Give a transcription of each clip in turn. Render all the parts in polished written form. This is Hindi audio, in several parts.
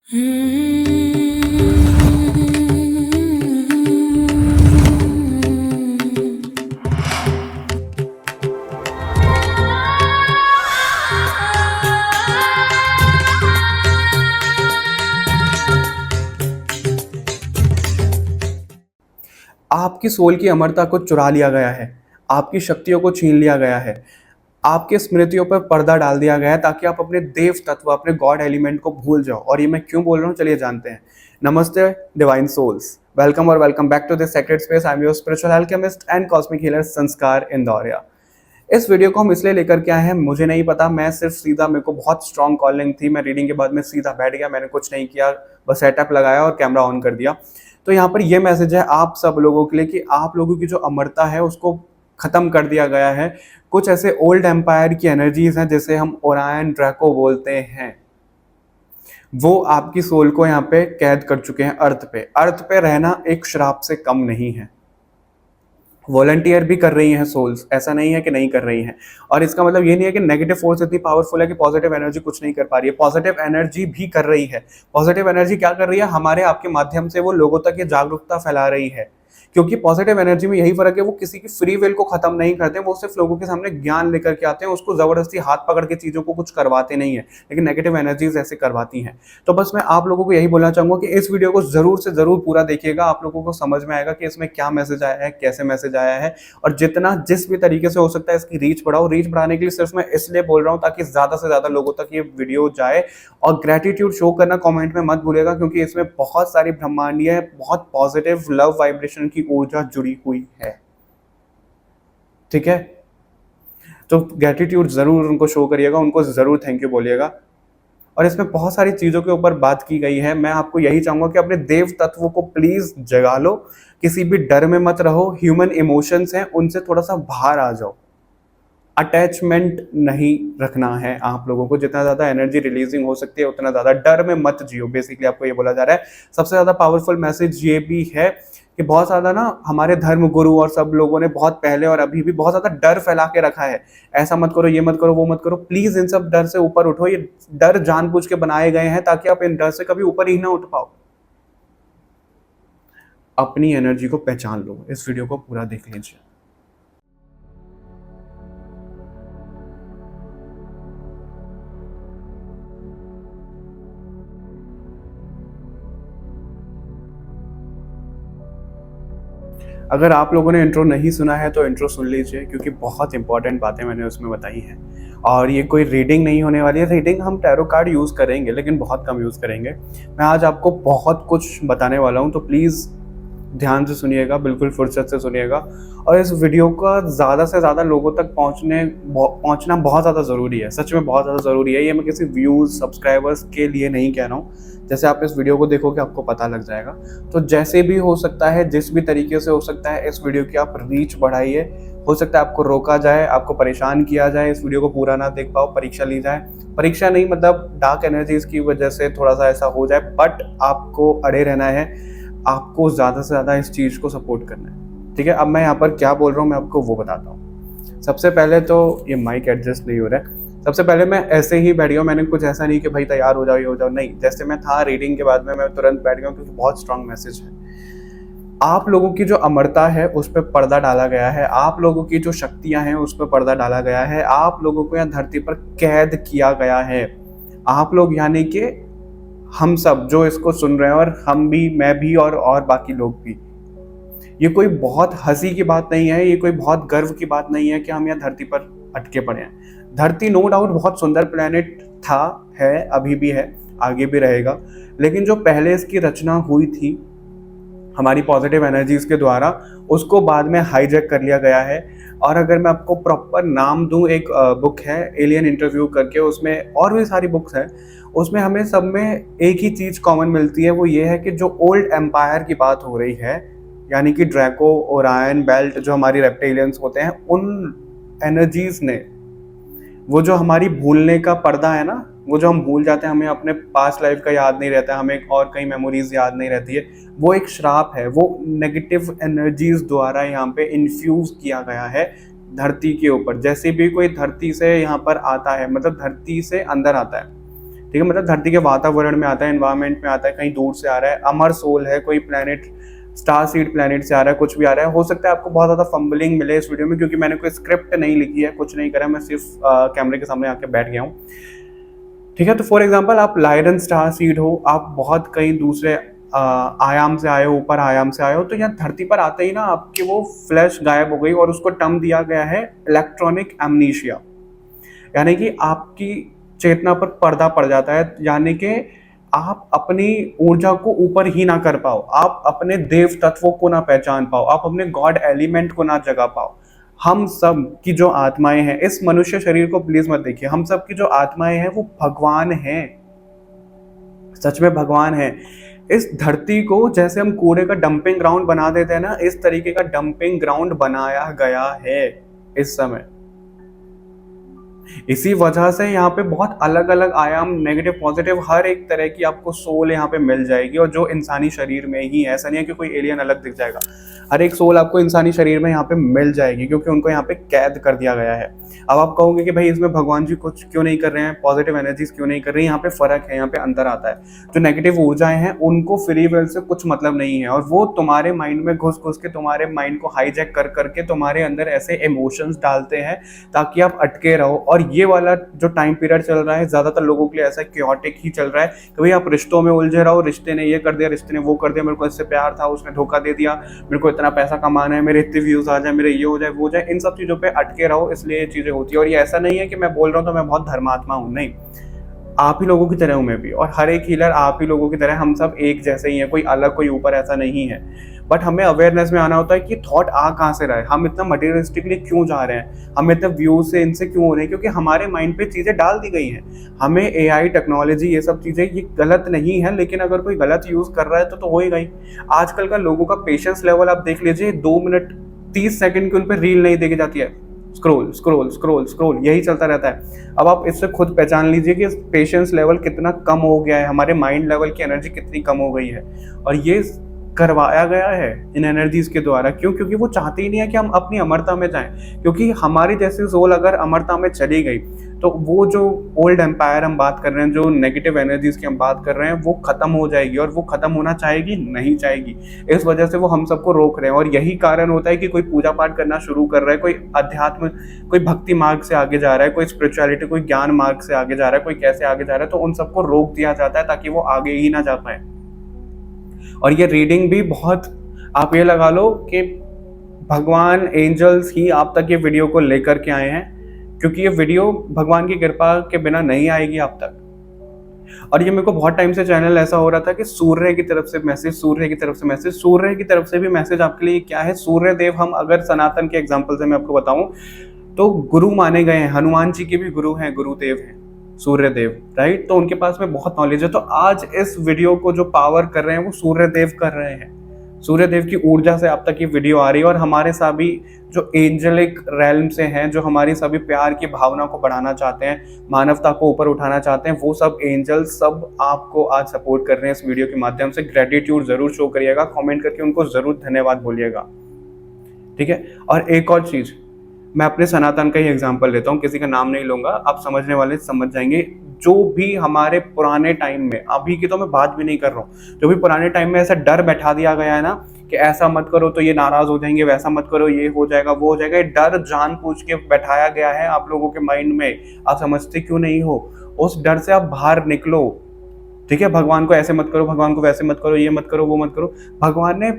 आपकी सोल की अमरता को चुरा लिया गया है, आपकी शक्तियों को छीन लिया गया है, आपकी स्मृतियों पर पर्दा डाल दिया गया है ताकि आप अपने देव तत्व, अपने गॉड एलिमेंट को भूल जाओ। और ये मैं क्यों बोल रहा हूँ, चलिए जानते हैं। नमस्ते डिवाइन सोल्स, वेलकम और welcome back to this sacred space. I am your spiritual alchemist and cosmic healer Sanskar Indoria. इस वीडियो को हम इसलिए लेकर के आए हैं, मुझे नहीं पता, मैं सिर्फ सीधा, मेरे को बहुत स्ट्रॉन्ग कॉलिंग थी, मैं रीडिंग के बाद में सीधा बैठ गया, मैंने कुछ नहीं किया, बस सेटअप लगाया और कैमरा ऑन कर दिया। तो यहाँ पर ये मैसेज है आप सब लोगों के लिए कि आप लोगों की जो अमरता है उसको खत्म कर दिया गया है। कुछ ऐसे ओल्ड एम्पायर की एनर्जीज हैं जिसे हम ओरायन ड्रैको बोलते हैं, वो आपकी सोल को यहाँ पे कैद कर चुके हैं। अर्थ पे रहना एक श्राप से कम नहीं है। वॉलंटियर भी कर रही हैं सोल्स, ऐसा नहीं है कि नहीं कर रही हैं। और इसका मतलब ये नहीं है कि नेगेटिव फोर्स इतनी पावरफुल है कि पॉजिटिव एनर्जी कुछ नहीं कर पा रही है। पॉजिटिव एनर्जी भी कर रही है। पॉजिटिव एनर्जी क्या कर रही है, हमारे आपके माध्यम से वो लोगों तक ये जागरूकता फैला रही है। क्योंकि पॉजिटिव एनर्जी में यही फर्क है, वो किसी की फ्री विल को खत्म नहीं करते, वो सिर्फ लोगों के सामने ज्ञान लेकर के आते हैं, उसको जबरदस्ती हाथ पकड़ के चीजों को कुछ करवाते नहीं है। लेकिन नेगेटिव एनर्जीज ऐसे करवाती हैं। तो बस मैं आप लोगों को यही बोलना चाहूंगा कि इस वीडियो को जरूर से जरूर पूरा देखिएगा, आप लोगों को समझ में आएगा कि इसमें क्या मैसेज आया है, कैसे मैसेज आया है, और जितना जिस भी तरीके से हो सकता है इसकी रीच बढ़ाओ। रीच बढ़ाने के लिए सिर्फ मैं इसलिए बोल रहा हूँ ताकि ज्यादा से ज्यादा लोगों तक ये वीडियो जाए। और ग्रेटिट्यूड शो करना कमेंट में मत भूलेगा, क्योंकि इसमें बहुत सारी ब्रह्मांडीय, बहुत पॉजिटिव लव वाइब्रेशन की ऊर्जा जुड़ी हुई है। ठीक है, तो ग्रेटिट्यूड जरूर उनको शो करिएगा, उनको जरूर थैंक यू बोलिएगा। और इसमें बहुत सारी चीजों के ऊपर बात की गई है। मैं आपको यही चाहूंगा कि अपने देव तत्वों को प्लीज जगा लो, किसी भी डर में मत रहो। ह्यूमन इमोशंस हैं, उनसे थोड़ा सा बाहर आ जाओ। अटैचमेंट नहीं रखना है आप लोगों को। जितना ज़्यादा एनर्जी रिलीजिंग हो सकती है उतना ज़्यादा डर में मत जियो। बेसिकली आपको ये बोला जा रहा है। सबसे ज़्यादा पावरफुल मैसेज ये भी है कि बहुत ज़्यादा ना हमारे धर्म गुरु और सब लोगों ने बहुत पहले और अभी भी बहुत ज़्यादा डर फैला के रखा है। ऐसा मत करो, ये मत करो, वो मत करो। प्लीज़ इन सब डर से ऊपर उठो। ये डर जानबूझ के बनाए गए हैं ताकि आप इन डर से कभी ऊपर ही ना उठ पाओ। अपनी एनर्जी को पहचान लो। इस वीडियो को पूरा देख लीजिए। अगर आप लोगों ने इंट्रो नहीं सुना है तो इंट्रो सुन लीजिए, क्योंकि बहुत इंपॉर्टेंट बातें मैंने उसमें बताई हैं। और ये कोई रीडिंग नहीं होने वाली है। रीडिंग हम टैरो कार्ड यूज़ करेंगे, लेकिन बहुत कम यूज़ करेंगे। मैं आज आपको बहुत कुछ बताने वाला हूँ, तो प्लीज़ ध्यान से सुनिएगा, बिल्कुल फुर्सत से सुनिएगा। और इस वीडियो का ज़्यादा से ज़्यादा लोगों तक पहुँचना बहुत ज़्यादा ज़रूरी है। सच में बहुत ज़्यादा ज़रूरी है। ये मैं किसी व्यूज़, सब्सक्राइबर्स के लिए नहीं कह रहा हूँ। जैसे आप इस वीडियो को देखोगे आपको पता लग जाएगा। तो जैसे भी हो सकता है, जिस भी तरीके से हो सकता है, इस वीडियो की आप रीच बढ़ाइए। हो सकता है आपको रोका जाए, आपको परेशान किया जाए, इस वीडियो को पूरा ना देख पाओ, परीक्षा ली जाए। परीक्षा नहीं, मतलब डार्क एनर्जीज की वजह से थोड़ा सा ऐसा हो जाए, बट आपको अड़े रहना है। आपको ज़्यादा से ज़्यादा इस चीज़ को सपोर्ट करना है। ठीक है, अब मैं यहाँ पर क्या बोल रहा हूँ मैं आपको वो बताता हूँ। सबसे पहले तो ये माइक एडजस्ट नहीं हो रहा है। सबसे पहले मैं ऐसे ही बैठ गया हूँ। मैंने कुछ ऐसा नहीं कि भाई तैयार हो जाओ, ये हो जाओ, नहीं। जैसे मैं था रीडिंग के बाद में मैं तुरंत बैठ गया हूँ, क्योंकि बहुत स्ट्रांग मैसेज है। आप लोगों की जो अमरता है उस पर पर्दा डाला गया है। आप लोगों की जो शक्तियां हैं उस पर पर्दा डाला गया है। आप लोगों को यहाँ धरती पर कैद किया गया है। आप लोग यानी कि हम सब जो इसको सुन रहे हैं, और हम भी, मैं भी, और बाकी लोग भी। ये कोई बहुत हंसी की बात नहीं है, ये कोई बहुत गर्व की बात नहीं है कि हम यहाँ धरती पर अटके पड़े हैं। धरती नो डाउट बहुत सुंदर प्लेनेट था, है, अभी भी है, आगे भी रहेगा। लेकिन जो पहले इसकी रचना हुई थी हमारी पॉजिटिव एनर्जीज के द्वारा, उसको बाद में हाईजैक कर लिया गया है। और अगर मैं आपको प्रॉपर नाम दूं, एक बुक है एलियन इंटरव्यू करके, उसमें और भी सारी बुक्स हैं। उसमें हमें सब में एक ही चीज़ कॉमन मिलती है, वो ये है कि जो ओल्ड एम्पायर की बात हो रही है, यानी कि ड्रैको, ओरायन बेल्ट, जो हमारी रेप्टिलियंस होते हैं, उन एनर्जीज ने, वो जो हमारी भूलने का पर्दा है ना, वो जो हम भूल जाते हैं, हमें अपने पास्ट लाइफ का याद नहीं रहता है, हमें और कई मेमोरीज याद नहीं रहती है, वो एक श्राप है। वो नेगेटिव एनर्जीज द्वारा यहाँ पे इन्फ्यूज किया गया है धरती के ऊपर। जैसे भी कोई धरती से यहाँ पर आता है, मतलब धरती से अंदर आता है, ठीक है, मतलब धरती के वातावरण में आता है, एनवायरमेंट में आता है, कहीं दूर से आ रहा है, अमर सोल है, कोई प्लैनेट, स्टार सीड प्लैनेट से आ रहा है, कुछ भी आ रहा है। हो सकता है आपको बहुत ज़्यादा फंबलिंग मिले इस वीडियो में, क्योंकि मैंने कोई स्क्रिप्ट नहीं लिखी है, कुछ नहीं करा, मैं सिर्फ कैमरे के सामने आके बैठ गया हूँ। ठीक है, तो फॉर एग्जाम्पल आप लायरन स्टार सीड हो, आप बहुत कहीं दूसरे आयाम से आए हो, ऊपर आयाम से आए हो, तो यहाँ धरती पर आते ही ना आपकी वो फ्लैश गायब हो गई, और उसको टर्म दिया गया है इलेक्ट्रॉनिक एमनीशिया, यानी कि आपकी चेतना पर पर्दा पड़ जाता है, यानी कि आप अपनी ऊर्जा को ऊपर ही ना कर पाओ, आप अपने देव तत्वों को ना पहचान पाओ, आप अपने गॉड एलिमेंट को ना जगा पाओ। हम सब की जो आत्माएं हैं, इस मनुष्य शरीर को प्लीज मत देखिए, हम सब की जो आत्माएं हैं वो भगवान हैं, सच में भगवान हैं। इस धरती को जैसे हम कूड़े का डंपिंग ग्राउंड बना देते हैं ना, इस तरीके का डंपिंग ग्राउंड बनाया गया है इस समय। इसी वजह से यहाँ पे बहुत अलग अलग आयाम, नेगेटिव पॉजिटिव, हर एक तरह की आपको सोल यहाँ पे मिल जाएगी, और जो इंसानी शरीर में ही है, ऐसा नहीं है कि कोई एलियन अलग दिख जाएगा। हर एक सोल आपको इंसानी शरीर में यहाँ पे मिल जाएगी, क्योंकि उनको यहाँ पे कैद कर दिया गया है। अब आप कहोगे कि भाई इसमें भगवान जी कुछ क्यों नहीं कर रहे हैं, पॉजिटिव एनर्जीज क्यों नहीं कर रही हैं? यहाँ पे फर्क है, यहाँ पे अंतर आता है। जो नेगेटिव ऊर्जाएं हैं उनको फ्री विल से कुछ मतलब नहीं है, और वो तुम्हारे माइंड में घुस घुस के तुम्हारे माइंड को हाईजैक कर करके तुम्हारे अंदर ऐसे इमोशंस डालते हैं ताकि आप अटके रहो। और ये वाला जो टाइम पीरियड चल रहा है, ज्यादातर लोगों के लिए ऐसा क्योटिक ही चल रहा है कि भाई आप रिश्तों में उलझे रहो, रिश्ते ने ये कर दिया, रिश्ते ने वो कर दिया, मेरे को इससे प्यार था, उसने धोखा दे दिया, मेरे को इतना पैसा कमाना है, मेरे इतने व्यूज आ जाए, मेरे ये हो जाए, वो हो जाए, इन सब चीजों पे अटके रहो, इसलिए ये चीजें होती है। और ये ऐसा नहीं है कि मैं बोल रहा हूँ तो मैं बहुत धर्मात्मा हूँ, नहीं, आप ही लोगों की तरह हूँ मैं भी, और हर एक हीलर आप ही लोगों की तरह, हम सब एक जैसे ही हैं, कोई अलग कोई ऊपर ऐसा नहीं है। बट हमें अवेयरनेस में आना होता है कि थॉट आ कहाँ से रहा है, हम इतना मटेरियलिस्टिकली क्यों जा रहे हैं, हम इतने व्यू से इनसे क्यों हो रहे हैं, क्योंकि हमारे माइंड पे चीज़ें डाल दी गई हैं। हमें एआई टेक्नोलॉजी ये सब चीज़ें, ये गलत नहीं है, लेकिन अगर कोई गलत यूज़ कर रहा है तो होएगा ही। आजकल का लोगों का पेशेंस लेवल आप देख लीजिए, 2 मिनट 30 सेकंड की उन पर रील नहीं देखी जाती है, स्क्रोल स्क्रोल स्क्रोल स्क्रोल, यही चलता रहता है। अब आप इससे खुद पहचान लीजिए कि पेशेंस लेवल कितना कम हो गया है, हमारे माइंड लेवल की एनर्जी कितनी कम हो गई है, और ये करवाया गया है इन एनर्जीज के द्वारा। क्यों? क्योंकि वो चाहते ही नहीं है कि हम अपनी अमरता में जाएं, क्योंकि हमारी जैसी सोल अगर अमरता में चली गई तो वो जो ओल्ड एम्पायर हम बात कर रहे हैं, जो नेगेटिव एनर्जीज की हम बात कर रहे हैं, वो खत्म हो जाएगी, और वो खत्म होना चाहेगी नहीं चाहेगी। इस वजह से वो हम सबको रोक रहे हैं, और यही कारण होता है कि कोई पूजा पाठ करना शुरू कर रहा है, कोई अध्यात्म, कोई भक्ति मार्ग से आगे जा रहा है, कोई स्पिरिचुअलिटी, कोई ज्ञान मार्ग से आगे जा रहा है, कोई कैसे आगे जा रहा है, तो उन सबको रोक दिया जाता है ताकि वो आगे ही ना जा पाए। और ये रीडिंग भी बहुत, आप ये लगा लो कि भगवान, एंजल्स ही आप तक ये वीडियो को लेकर के आए हैं, क्योंकि ये वीडियो भगवान की कृपा के बिना नहीं आएगी आप तक। और ये मेरे को बहुत टाइम से चैनल ऐसा हो रहा था कि सूर्य की तरफ से मैसेज, सूर्य की तरफ से मैसेज, सूर्य की तरफ से भी मैसेज आपके लिए क्या है। सूर्य देव, हम अगर सनातन के एग्जाम्पल से मैं आपको बताऊं तो गुरु माने गए हैं, हनुमान जी के भी गुरु हैं, गुरुदेव हैं सूर्य देव, राइट। तो उनके पास में बहुत नॉलेज है। तो आज इस वीडियो को जो पावर कर रहे हैं वो सूर्य देव कर रहे हैं, सूर्य देव की ऊर्जा से आप तक ये वीडियो आ रही है। और हमारे सभी जो एंजेलिक रेल्म से हैं, जो हमारी सभी प्यार की भावना को बढ़ाना चाहते हैं, मानवता को ऊपर उठाना चाहते हैं, वो सब एंजल सब आपको आज सपोर्ट कर रहे हैं इस वीडियो के माध्यम से। ग्रेटिट्यूड जरूर शो करिएगा, कमेंट करके उनको जरूर धन्यवाद बोलिएगा, ठीक है। और एक और चीज, मैं अपने सनातन का ही एग्जांपल लेता हूँ, किसी का नाम नहीं लूंगा, आप समझने वाले समझ जाएंगे। जो भी हमारे पुराने टाइम में, अभी की तो मैं बात भी नहीं कर रहा हूँ, जो भी पुराने टाइम में ऐसा डर बैठा दिया गया है ना कि ऐसा मत करो तो ये नाराज हो जाएंगे, वैसा मत करो ये हो जाएगा, वो हो जाएगा, ये डर जानबूझ के बैठाया गया है आप लोगों के माइंड में। आप समझते क्यों नहीं हो? उस डर से आप बाहर निकलो, ठीक है। भगवान को ऐसे मत करो, भगवान को वैसे मत करो, ये मत करो, वो मत करो। भगवान ने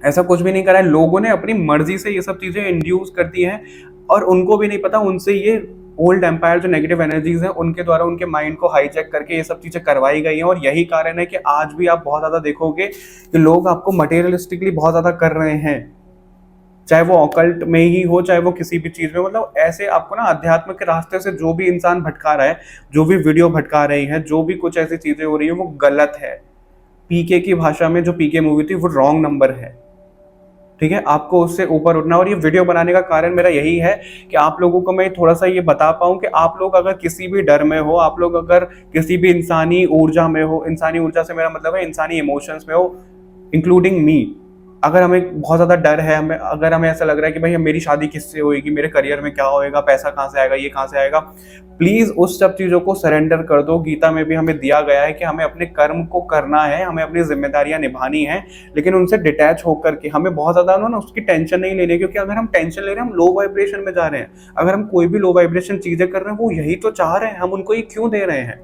ऐसा कुछ भी नहीं करा है, लोगों ने अपनी मर्जी से ये सब चीजें इंड्यूस करती हैं, और उनको भी नहीं पता, उनसे ये ओल्ड एम्पायर जो नेगेटिव एनर्जीज हैं उनके द्वारा उनके माइंड को हाईजैक करके ये सब चीजें करवाई गई हैं। और यही कारण है कि आज भी आप बहुत ज्यादा देखोगे कि लोग आपको मटेरियलिस्टिकली बहुत ज्यादा कर रहे हैं, चाहे वो ऑकल्ट में ही हो, चाहे वो किसी भी चीज में। मतलब ऐसे आपको ना अध्यात्म के रास्ते से जो भी इंसान भटका रहा है, जो भी वीडियो भटका रही है, जो भी कुछ ऐसी चीजें हो रही है, वो गलत है। पीके की भाषा में जो पीके मूवी थी वो रॉन्ग नंबर है, ठीक है। आपको उससे ऊपर उठना। और ये वीडियो बनाने का कारण मेरा यही है कि आप लोगों को मैं थोड़ा सा ये बता पाऊं कि आप लोग अगर किसी भी डर में हो, आप लोग अगर किसी भी इंसानी ऊर्जा में हो, इंसानी ऊर्जा से मेरा मतलब है इंसानी इमोशंस में हो, इंक्लूडिंग मी, अगर हमें बहुत ज़्यादा डर है, अगर हमें ऐसा लग रहा है कि भाई मेरी शादी किससे होएगी, मेरे करियर में क्या होएगा, पैसा कहाँ से आएगा, ये कहाँ से आएगा, प्लीज़ उस सब चीज़ों को सरेंडर कर दो। गीता में भी हमें दिया गया है कि हमें अपने कर्म को करना है, हमें अपनी जिम्मेदारियां निभानी है, लेकिन उनसे डिटैच होकर के हमें बहुत ज़्यादा ना उसकी टेंशन नहीं लेनी है, क्योंकि अगर हम टेंशन ले रहे हैं हम लो वाइब्रेशन में जा रहे हैं। अगर हम कोई भी लो वाइब्रेशन चीज़ें कर रहे हैं वो यही तो चाह रहे हैं, हम उनको ये क्यों दे रहे हैं।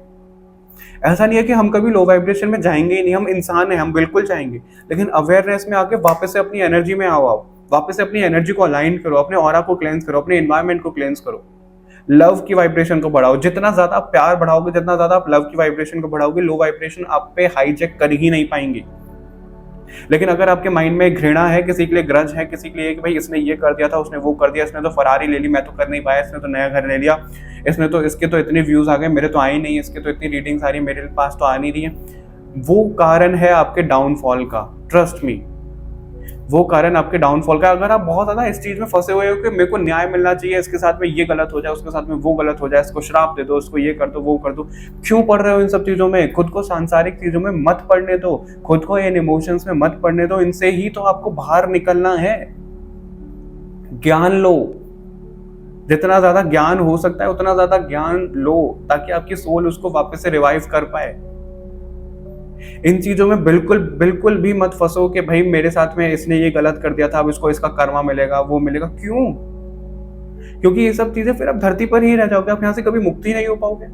ऐसा नहीं है कि हम कभी लो वाइब्रेशन में जाएंगे ही नहीं, हम इंसान हैं, हम बिल्कुल जाएंगे, लेकिन अवेयरनेस में आके वापस से अपनी एनर्जी में आओ, वापस से अपनी एनर्जी को अलाइन करो, अपने ऑरा को क्लेंस करो, अपने एनवायरनमेंट को क्लेंस करो, लव की वाइब्रेशन को बढ़ाओ। जितना ज्यादा आप प्यार बढ़ाओगे, जितना ज्यादा आप लव की वाइब्रेशन को बढ़ाओगे, लो वाइब्रेशन आप पे हाईजैक कर ही नहीं पाएंगी। लेकिन अगर आपके माइंड में घृणा है, किसी के लिए ग्रज है, किसी के लिए कि भाई इसने ये कर दिया था, उसने वो कर दिया, इसने तो फरारी ले ली, मैं तो कर नहीं पाया, इसने तो नया घर ले लिया, इसने तो, इसके तो इतने व्यूज आ गए, मेरे तो आए नहीं, इसके तो इतनी रीडिंग्स आ रही, मेरे पास तो आ नहीं रही है, वो कारण है आपके डाउनफॉल का। ट्रस्ट मी, वो कारण आपके डाउनफॉल का। अगर आप बहुत ज्यादा इस चीज में फंसे हुए हो कि मेरे को न्याय मिलना चाहिए, इसके साथ में ये गलत हो जाए, उसके साथ में वो गलत हो जाए, इसको श्राप दे दो, उसको ये कर दो, वो कर दो, क्यों पढ़ रहे हो इन सब चीजों में? खुद को सांसारिक चीजों में मत पढ़ने दो, खुद को इन इमोशंस में मत पढ़ने दो। इनसे ही तो आपको बाहर निकलना है। ज्ञान लो, जितना ज्यादा ज्ञान हो सकता है उतना ज्यादा ज्ञान लो, ताकि आपकी सोल उसको वापस से रिवाइव कर पाए। इन चीजों में बिल्कुल बिल्कुल भी मत फंसो कि भाई मेरे साथ में इसने ये गलत कर दिया था, अब इसको इसका कर्मा मिलेगा, वो मिलेगा। क्यों? क्योंकि ये सब चीजें फिर आप धरती पर ही रह जाओगे, आप यहाँ से कभी मुक्ति नहीं हो पाओगे।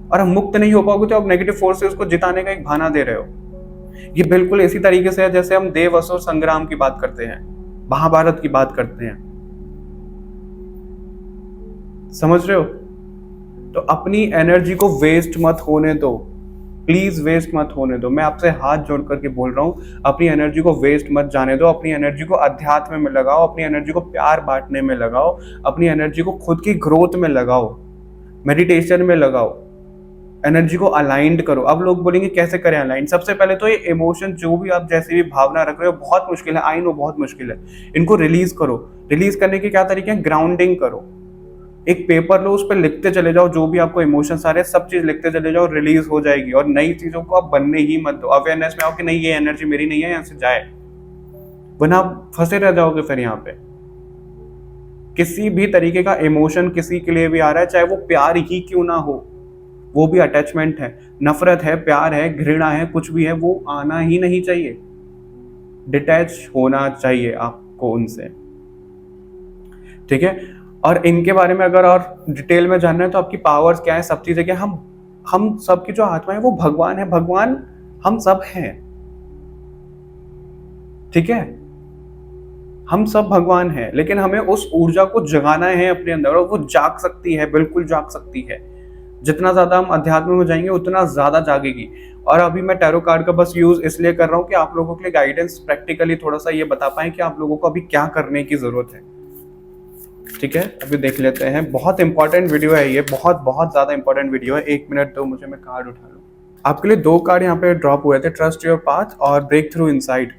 और हम मुक्त नहीं हो पाओगे तो आप नेगेटिव फोर्स से उसको जिताने का एक बहाना दे रहे हो। ये बिल्कुल इसी तरीके से है जैसे हम देव असुर संग्राम की बात करते हैं, महाभारत की बात करते हैं। समझ रहे हो? तो अपनी एनर्जी को वेस्ट मत होने दो, प्लीज वेस्ट मत होने दो। मैं आपसे हाथ जोड़ करके बोल रहा हूँ, अपनी एनर्जी को वेस्ट मत जाने दो। अपनी एनर्जी को अध्यात्म में लगाओ, अपनी एनर्जी को प्यार बांटने में लगाओ, अपनी एनर्जी को खुद की ग्रोथ में लगाओ, मेडिटेशन में लगाओ, एनर्जी को अलाइंड करो। अब लोग बोलेंगे कैसे करें अलाइन? सबसे पहले तो ये इमोशन, जो भी आप जैसी भी भावना रख रहे हो, बहुत मुश्किल है, आई नो बहुत मुश्किल है, इनको रिलीज करो। रिलीज करने के क्या तरीके हैं? ग्राउंडिंग करो। एक पेपर लो, उस पर लिखते चले जाओ, जो भी आपको इमोशंस आ रहे हैं सब चीज लिखते चले जाओ, रिलीज हो जाएगी। और नई चीजों को आप बनने ही मत दो। अवेयरनेस में आओ कि नहीं ये एनर्जी मेरी नहीं है, यहाँ से जाए, वरना आप फंसे रह जाओगे फिर यहाँ पे। किसी भी तरीके का इमोशन किसी के लिए भी आ रहा है, चाहे वो प्यार ही क्यों ना हो, वो भी अटैचमेंट है, नफरत है, प्यार है, घृणा है, कुछ भी है, वो आना ही नहीं चाहिए। डिटैच होना चाहिए आपको उनसे, ठीक है? और इनके बारे में अगर और डिटेल में जानना है तो आपकी पावर्स क्या है, सब चीजें क्या, हम सब की जो आत्मा है वो भगवान है। भगवान हम सब हैं, ठीक है? हम सब भगवान हैं, लेकिन हमें उस ऊर्जा को जगाना है अपने अंदर, और वो जाग सकती है, बिल्कुल जाग सकती है। जितना ज्यादा हम अध्यात्म में जाएंगे उतना ज्यादा जागेगी। और अभी मैं टैरो कार्ड का बस यूज इसलिए कर रहा हूँ कि आप लोगों के लिए गाइडेंस प्रैक्टिकली थोड़ा सा ये बता पाए कि आप लोगों को अभी क्या करने की जरूरत है, ठीक है? अभी देख लेते हैं। बहुत इंपॉर्टेंट वीडियो है ये, बहुत बहुत ज्यादा इंपॉर्टेंट वीडियो है। 1 मिनट दो मुझे, मैं कार्ड उठा लूं। आपके लिए 2 कार्ड यहाँ पे ड्रॉप हुए थे, ट्रस्ट योर पाथ और ब्रेक थ्रू इनसाइड।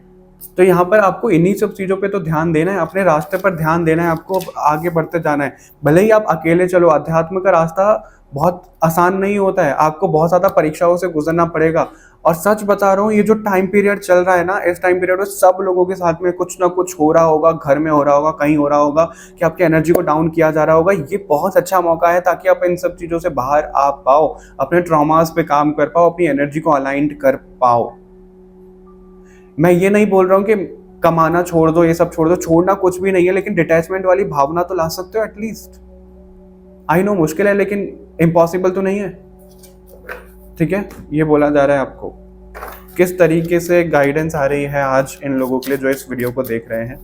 तो यहाँ पर आपको इन्हीं सब चीजों पे तो ध्यान देना है, अपने रास्ते पर ध्यान देना है, आपको आगे बढ़ते जाना है। भले ही आप अकेले चलो, अध्यात्म का रास्ता बहुत आसान नहीं होता है, आपको बहुत ज्यादा परीक्षाओं से गुजरना पड़ेगा। और सच बता रहा हूँ, ये जो टाइम पीरियड चल रहा है ना, इस टाइम पीरियड में सब लोगों के साथ में कुछ ना कुछ हो रहा होगा, घर में हो रहा होगा, कहीं हो रहा होगा कि आपकी एनर्जी को डाउन किया जा रहा होगा। ये बहुत अच्छा मौका है ताकि आप इन सब चीजों से बाहर आ पाओ, अपने ट्रॉमास पे काम कर पाओ, अपनी एनर्जी को अलाइंड कर पाओ। मैं ये नहीं बोल रहा हूँ कि कमाना छोड़ दो, ये सब छोड़ दो, छोड़ना कुछ भी नहीं है, लेकिन डिटैचमेंट वाली भावना तो ला सकते हो एटलीस्ट। आई नो मुश्किल है, लेकिन इम्पॉसिबल तो नहीं है, ठीक है? ये बोला जा रहा है आपको। किस तरीके से गाइडेंस आ रही है आज इन लोगों के लिए जो इस वीडियो को देख रहे हैं,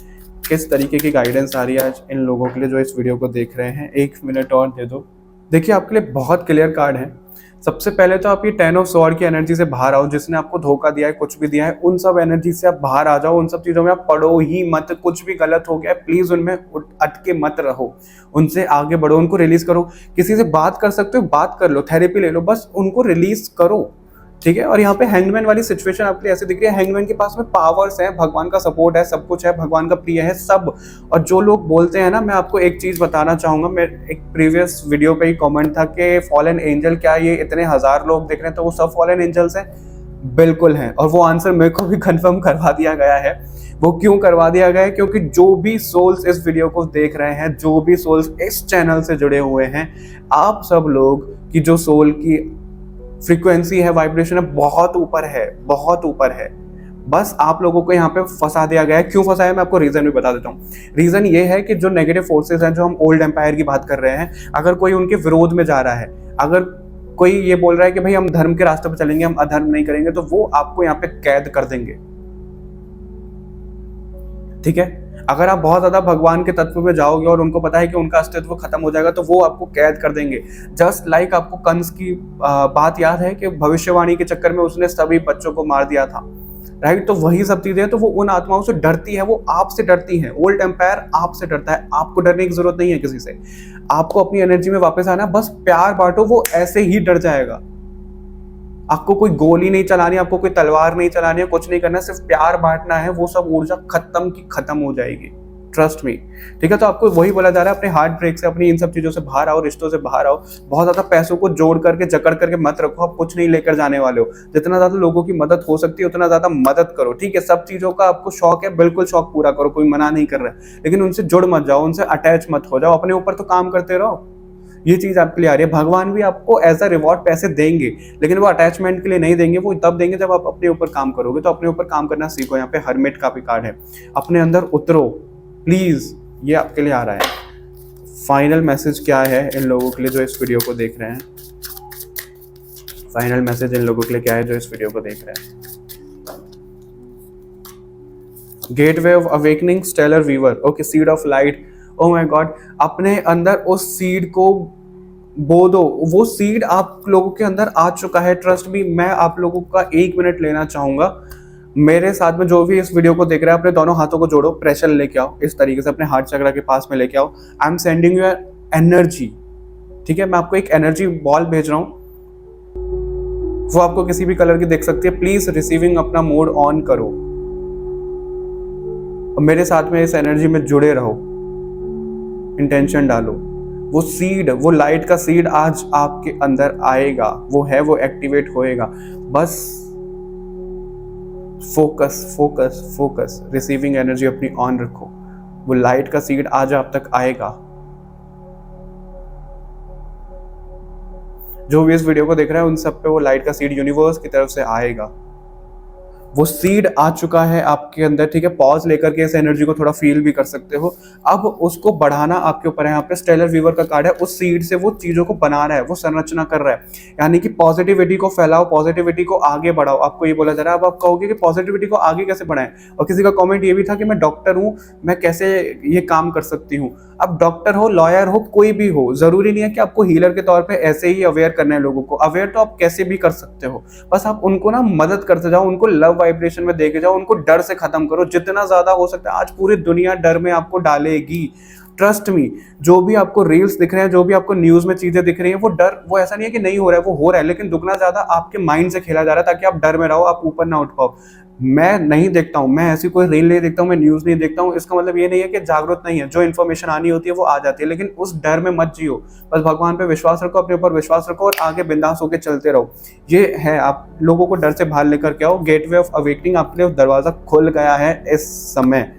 किस तरीके की गाइडेंस आ रही है आज इन लोगों के लिए जो इस वीडियो को देख रहे हैं? 1 मिनट और दे दो। देखिए, आपके लिए बहुत क्लियर कार्ड है। सबसे पहले तो आप ये 10 ऑफ स्वॉर्ड की एनर्जी से बाहर आओ। जिसने आपको धोखा दिया है, कुछ भी दिया है, उन सब एनर्जी से आप बाहर आ जाओ। उन सब चीजों में आप पढ़ो ही मत। कुछ भी गलत हो गया प्लीज उनमें अटके मत रहो, उनसे आगे बढ़ो, उनको रिलीज करो। किसी से बात कर सकते हो, बात कर लो, थेरेपी ले लो, बस उनको रिलीज करो, ठीक है? और यहाँ पे हैंगमैन वाली सिचुएशन आपके लिए ऐसे दिख रही है। हैंगमैन के पास में पावर्स है, भगवान का सपोर्ट है, सब कुछ है, भगवान का प्रिय है सब। और जो लोग बोलते हैं ना, मैं आपको एक चीज बताना चाहूंगा। मैं एक प्रीवियस वीडियो पे ही कमेंट था कि फॉलन एंजल, क्या ये इतने 1000 लोग देख रहे हैं तो वो सब फॉलन एंजल्स हैं? बिल्कुल हैं, और वो आंसर मेरे को भी कंफर्म करवा दिया गया है। वो क्यों करवा दिया गया है? क्योंकि जो भी सोल्स इस वीडियो को देख रहे हैं, जो भी सोल्स इस चैनल से जुड़े हुए हैं, आप सब लोग की जो सोल की फ्रीक्वेंसी है, वाइब्रेशन है, बहुत ऊपर है, बहुत ऊपर है। बस आप लोगों को यहाँ पे फंसा दिया गया है। क्यों फंसा है मैं आपको रीजन भी बता देता हूँ। रीजन ये है कि जो नेगेटिव फोर्सेस हैं, जो हम ओल्ड एम्पायर की बात कर रहे हैं, अगर कोई उनके विरोध में जा रहा है, अगर कोई ये बोल रहा है कि भाई हम धर्म के रास्ते पर चलेंगे, हम अधर्म नहीं करेंगे, तो वो आपको यहाँ पे कैद कर देंगे। ठीक है, अगर आप बहुत ज्यादा भगवान के तत्व में जाओगे और उनको पता है कि उनका अस्तित्व खत्म हो जाएगा, तो वो आपको कैद कर देंगे। जस्ट लाइक आपको कंस की बात याद है कि भविष्यवाणी के चक्कर में उसने सभी बच्चों को मार दिया था, राइट? तो वही सब चीजें, तो वो उन आत्माओं से डरती है, वो आपसे डरती हैं। ओल्ड एम्पायर आपसे डरता है, आपको डरने की जरूरत नहीं है किसी से। आपको अपनी एनर्जी में वापस आना, बस प्यार बांटो, वो ऐसे ही डर जाएगा। आपको कोई गोली नहीं चलानी, आपको कोई तलवार नहीं चलानी है, कुछ नहीं करना, सिर्फ प्यार बांटना है, वो सब ऊर्जा खत्म की खत्म हो जाएगी, ट्रस्ट मी। ठीक है, तो आपको वही बोला जा रहा है, अपने हार्ट ब्रेक से, अपनी इन सब चीजों से बाहर आओ, रिश्तों से बाहर आओ। बहुत ज्यादा पैसों को जोड़ करके जकड़ करके मत रखो, आप कुछ नहीं लेकर जाने वाले हो। जितना ज्यादा लोगों की मदद हो सकती है उतना ज्यादा मदद करो। ठीक है, सब चीजों का आपको शौक है, बिल्कुल शौक पूरा करो, कोई मना नहीं कर रहा है, लेकिन उनसे जुड़ मत जाओ, उनसे अटैच मत हो जाओ, अपने ऊपर तो काम करते रहो। ये चीज आपके लिए आ रही है। भगवान भी आपको एज अ रिवॉर्ड पैसे देंगे, लेकिन वो अटैचमेंट के लिए नहीं देंगे, वो तब देंगे जब आप अपने ऊपर काम करोगे। तो अपने ऊपर काम करना सीखो। यहाँ पे हर्मिट का भी कार्ड है, अपने अंदर उतरो प्लीज, ये आपके लिए आ रहा है। फाइनल मैसेज क्या है इन लोगों के लिए जो इस वीडियो को देख रहे हैं? फाइनल मैसेज इन लोगों के लिए क्या है जो इस वीडियो को देख रहे हैं? Gateway of awakening, stellar weaver, okay, seed of light. Oh my God, अपने अंदर उस सीड को बो दो। वो सीड आप लोगों के अंदर आ चुका है, ट्रस्ट मी। मैं आप लोगों का 1 मिनट लेना चाहूंगा। मेरे साथ में जो भी इस वीडियो को देख रहे हैं, अपने दोनों हाथों को जोड़ो, प्रेशर लेके आओ, इस तरीके से अपने हार्ट चक्र के पास में लेके आओ। I am sending you energy. ठीक है, मैं आपको एक एनर्जी बॉल भेज रहा हूँ, वो आपको किसी भी कलर की दिख सकती है। प्लीज रिसीविंग अपना मोड ऑन करो और मेरे साथ में इस एनर्जी में जुड़े रहो, इंटेंशन डालो। वो सीड, वो लाइट का सीड आज आपके अंदर आएगा, वो है, वो एक्टिवेट होएगा। बस focus focus focus, receiving energy अपनी ऑन रखो। वो लाइट का सीड आज आप तक आएगा। जो भी इस वीडियो को देख रहा है उन सब पे वो लाइट का सीड यूनिवर्स की तरफ से आएगा। वो सीड आ चुका है आपके अंदर। ठीक है, पॉज लेकर के इस एनर्जी को थोड़ा फील भी कर सकते हो। अब उसको बढ़ाना आपके ऊपर है। यहाँ पे स्टेलर वीवर का कार्ड है, उस सीड से वो चीजों को बना रहा है, वो संरचना कर रहा है। यानी कि पॉजिटिविटी को फैलाओ, पॉजिटिविटी को आगे बढ़ाओ। आपको ये बोला जा रहा है। अब आप कहोगे कि पॉजिटिविटी को आगे कैसे बढ़ाएं, और किसी का कॉमेंट ये भी था कि मैं डॉक्टर हूँ, मैं कैसे ये काम कर सकती हूँ। अब डॉक्टर हो, लॉयर हो, कोई भी हो, जरूरी नहीं है कि आपको हीलर के तौर पे ऐसे ही अवेयर करना है लोगों को। अवेयर तो आप कैसे भी कर सकते हो, बस आप उनको ना मदद करते जाओ, उनको लव वाइब्रेशन में देके जाओ, उनको डर से खत्म करो जितना ज्यादा हो सकता है। आज पूरी दुनिया डर में आपको डालेगी, ट्रस्ट मी। जो भी आपको रील्स दिख रहे हैं, जो भी आपको न्यूज में चीजें दिख रही हैं, वो डर, वो ऐसा नहीं है कि नहीं हो रहा है, वो हो रहा है, लेकिन दुगना ज्यादा आपके माइंड से खेला जा रहा है ताकि आप डर में रहो, आप ऊपर ना उठ पाओ। मैं नहीं देखता हूँ, मैं ऐसी कोई रील नहीं देखता हूँ, मैं न्यूज नहीं देखता हूँ। इसका मतलब ये नहीं है कि जागरूक नहीं है, जो इन्फॉर्मेशन आनी होती है वो आ जाती है, लेकिन उस डर में मत जियो। बस भगवान पे विश्वास रखो, अपने ऊपर विश्वास रखो और आगे बिंदास होकर चलते रहो। ये है, आप लोगों को डर से बाहर लेकर के आओ। गेटवे ऑफ अवेकनिंग आपके लिए दरवाजा खुल गया है इस समय।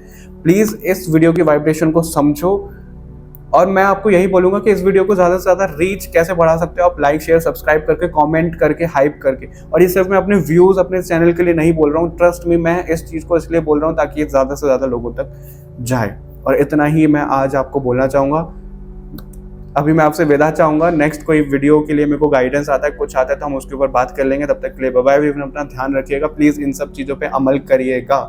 प्लीज इस वीडियो की वाइब्रेशन को समझो, और मैं आपको यही बोलूंगा कि इस वीडियो को ज़्यादा से ज़्यादा रीच कैसे बढ़ा सकते हो आप? लाइक, शेयर, सब्सक्राइब करके, कमेंट करके, हाइप करके। और ये सिर्फ मैं अपने व्यूज़ अपने चैनल के लिए नहीं बोल रहा हूँ, ट्रस्ट मी, मैं इस चीज़ को इसलिए बोल रहा हूँ ताकि ये ज़्यादा से ज़्यादा लोगों तक जाए। और इतना ही मैं आज आपको बोलना चाहूँगा। अभी मैं आपसे विदा चाहूँगा। नेक्स्ट कोई वीडियो के लिए मेरे को गाइडेंस आता है, कुछ आता है, तो हम उसके ऊपर बात कर लेंगे। तब तक के लिए बाय बाय। अपना ध्यान रखिएगा, प्लीज़ इन सब चीज़ों पर अमल करिएगा।